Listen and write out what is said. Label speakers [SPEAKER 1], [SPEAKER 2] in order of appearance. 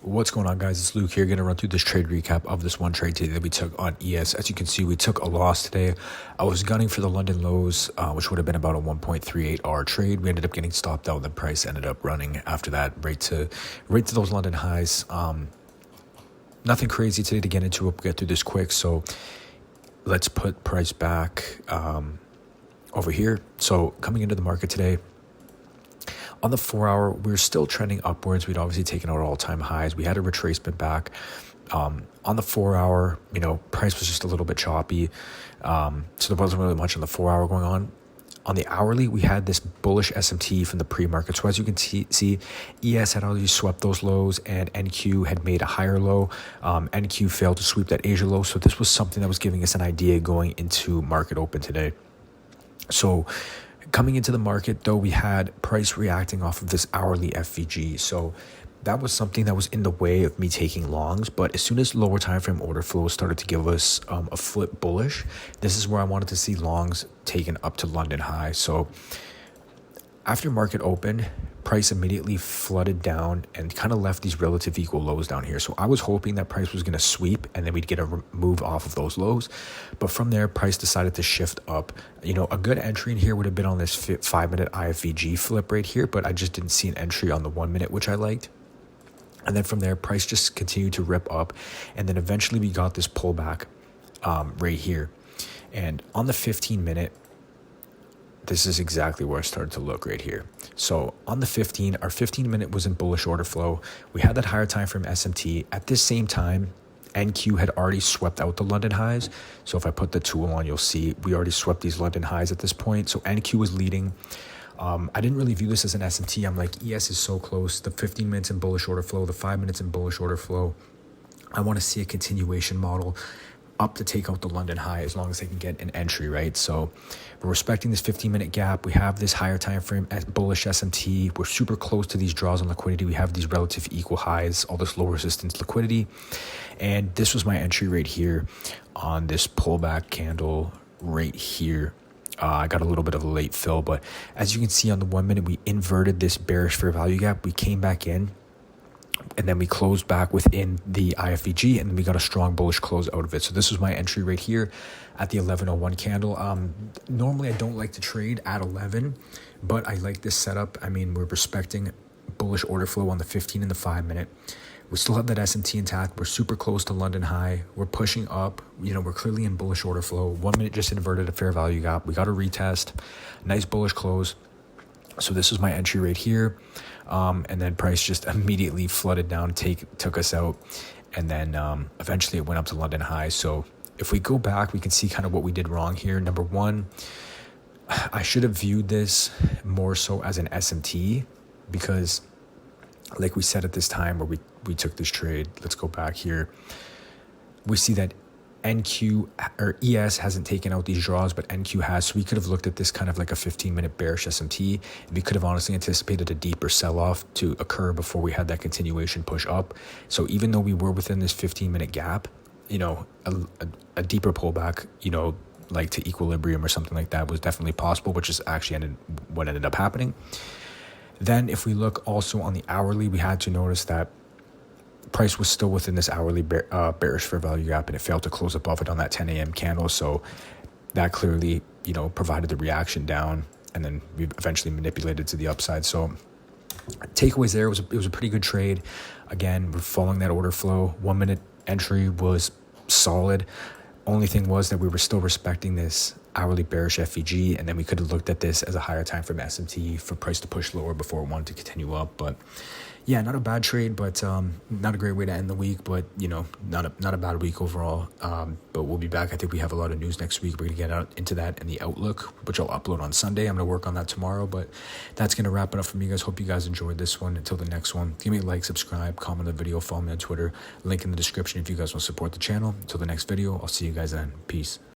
[SPEAKER 1] What's going on, guys? It's Luke here, going to run through this trade recap of this one trade today that we took on ES. As you can see, we took a loss today. I was gunning for the London lows, which would have been about a 1.38R trade. We ended up getting stopped out. The price ended up running after that right to those London highs. Nothing crazy today to get into. We'll get through this quick. So let's put price back over here. So coming into the market today, on the 4-hour, we're still trending upwards. We'd obviously taken out all-time highs. We had a retracement back. On the 4-hour, price was just a little bit choppy. So there wasn't really much on the 4-hour going on. On the hourly, we had this bullish S&P from the pre-market. So as you can see, ES had already swept those lows and NQ had made a higher low. NQ failed to sweep that Asia low. So this was something that was giving us an idea going into market open today. So coming into the market, though, we had price reacting off of this hourly FVG. So that was something that was in the way of me taking longs. But as soon as lower time frame order flow started to give us a flip bullish, this is where I wanted to see longs taken up to London high. So after market open, price immediately flooded down and kind of left these relative equal lows down here. So I was hoping that price was going to sweep and then we'd get a move off of those lows. But from there, price decided to shift up. A good entry in here would have been on this 5-minute IFVG flip right here, but I just didn't see an entry on the 1-minute, which I liked. And then from there, price just continued to rip up. And then eventually we got this pullback right here. And on the 15-minute, this is exactly where I started to look right here. So on the 15, our 15-minute was in bullish order flow. We had that higher time frame SMT. At this same time, NQ had already swept out the London highs. So if I put the tool on, you'll see we already swept these London highs at this point. So NQ was leading. I didn't really view this as an SMT. I'm like, ES is so close. The 15 minutes in bullish order flow, the 5 minutes in bullish order flow. I want to see a continuation model up to take out the London high as long as they can get an entry, right? So we're respecting this 15-minute gap. We have this higher time frame bullish SMT. We're super close to these draws on liquidity. We have these relative equal highs, all this low resistance liquidity. And this was my entry right here on this pullback candle right here. I got a little bit of a late fill, but as you can see on the 1 minute, we inverted this bearish fair value gap. We came back in, and then we closed back within the IFVG, and then we got a strong bullish close out of it. So this was my entry right here at the 11:01 candle. Normally, I don't like to trade at 11, but I like this setup. I mean, we're respecting bullish order flow on the 15 and the 5 minute. We still have that S&T intact. We're super close to London high. We're pushing up. We're clearly in bullish order flow. 1 minute just inverted a fair value gap. We got a retest. Nice bullish close. So this was my entry right here. And then price just immediately flooded down, took us out. And then eventually it went up to London high. So if we go back, we can see kind of what we did wrong here. Number one, I should have viewed this more so as an SMT because like we said at this time where we took this trade, let's go back here. We see that NQ or ES hasn't taken out these draws, but NQ has. So we could have looked at this kind of like a 15-minute bearish SMT. We could have honestly anticipated a deeper sell-off to occur before we had that continuation push up. So even though we were within this 15-minute gap, a deeper pullback, like to equilibrium or something like that was definitely possible, which is actually what ended up happening. Then if we look also on the hourly, we had to notice that price was still within this hourly bearish fair value gap, and it failed to close above it on that 10 a.m. candle. So that clearly, provided the reaction down, and then we eventually manipulated to the upside. So takeaways there, it was a pretty good trade. Again, we're following that order flow. 1 minute entry was solid. Only thing was that we were still respecting this hourly bearish FVG, and then we could have looked at this as a higher time frame SMT for price to push lower before it wanted to continue up. But yeah, not a bad trade, but not a great way to end the week, but not a bad week overall. But we'll be back. I think we have a lot of news next week. We're gonna get out into that and the outlook, which I'll upload on Sunday. I'm gonna work on that tomorrow, but that's gonna wrap it up for me, guys. Hope you guys enjoyed this one. Until the next one, give me a like, subscribe, comment on the video, follow me on Twitter, link in the description if you guys want to support the channel. Until the next video, I'll see you guys then. Peace.